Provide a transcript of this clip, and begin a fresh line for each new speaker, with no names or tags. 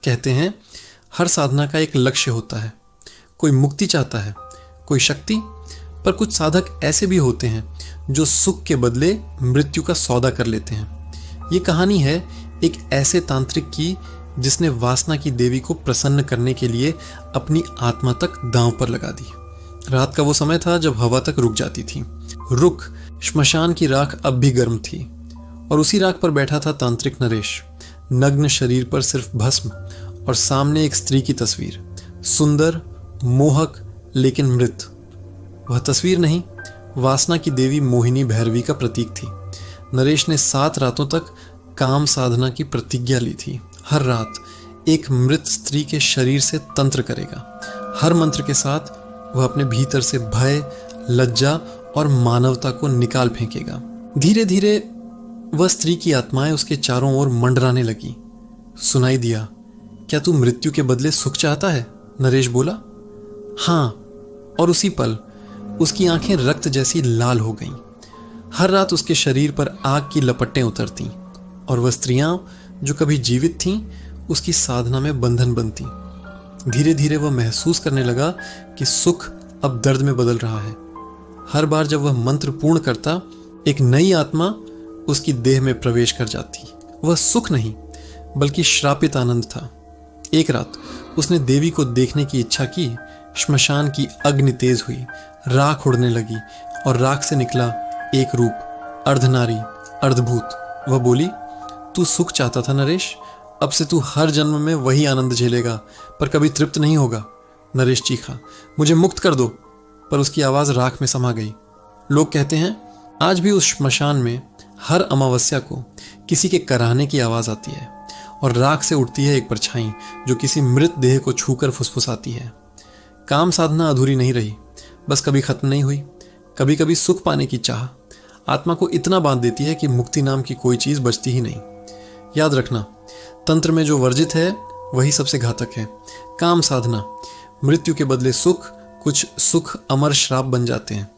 कहते हैं हर साधना का एक लक्ष्य होता है। कोई मुक्ति चाहता है, कोई शक्ति, पर कुछ साधक ऐसे भी होते हैं जो सुख के बदले मृत्यु का सौदा कर लेते हैं। ये कहानी है एक ऐसे तांत्रिक की जिसने वासना की देवी को प्रसन्न करने के लिए अपनी आत्मा तक दांव पर लगा दी। रात का वो समय था जब हवा तक रुक जाती थी। रुक श्मशान की राख अब भी गर्म थी और उसी राख पर बैठा था तांत्रिक नरेश। नग्न शरीर पर सिर्फ भस्म और सामने एक स्त्री की तस्वीर, सुंदर, मोहक लेकिन मृत। वह तस्वीर नहीं, वासना की देवी मोहिनी भैरवी का प्रतीक थी। नरेश ने 7 रातों तक काम साधना की प्रतिज्ञा ली थी। हर रात एक मृत स्त्री के शरीर से तंत्र करेगा। हर मंत्र के साथ वह अपने भीतर से भय, लज्जा और मानवता को निकाल फेंकेगा। धीरे धीरे वह स्त्री की आत्माएं उसके चारों ओर मंडराने लगी। सुनाई दिया, क्या तू मृत्यु के बदले सुख चाहता है? नरेश बोला। हाँ, और उसी पल उसकी आंखें रक्त जैसी लाल हो गईं। हर रात उसके शरीर पर आग की लपटें उतरतीं और वह स्त्रियां जो कभी जीवित थीं उसकी साधना में बंधन बनती। धीरे धीरे वह महसूस करने लगा कि सुख अब दर्द में बदल रहा है। हर बार जब वह मंत्र पूर्ण करता, एक नई आत्मा उसकी देह में प्रवेश कर जाती। वह सुख नहीं बल्कि श्रापित आनंद था। एक रात उसने देवी को देखने की इच्छा की। श्मशान की अग्नि तेज हुई, राख उड़ने लगी और राख से निकला एक रूप, अर्धनारी अर्धभूत। वह बोली, तू सुख चाहता था नरेश, अब से तू हर जन्म में वही आनंद झेलेगा पर कभी तृप्त नहीं होगा। नरेश चीखा, मुझे मुक्त कर दो, पर उसकी आवाज राख में समा गई। लोग कहते हैं आज भी उस श्मशान में हर अमावस्या को किसी के कराहने की आवाज आती है और राख से उठती है एक परछाई जो किसी मृत देह को छूकर फुसफुसाती है। काम साधना अधूरी नहीं रही, बस कभी खत्म नहीं हुई। कभी कभी सुख पाने की चाह आत्मा को इतना बांध देती है कि मुक्ति नाम की कोई चीज बचती ही नहीं। याद रखना, तंत्र में जो वर्जित है वही सबसे घातक है। काम साधना, मृत्यु के बदले सुख, कुछ सुख अमर श्राप बन जाते हैं।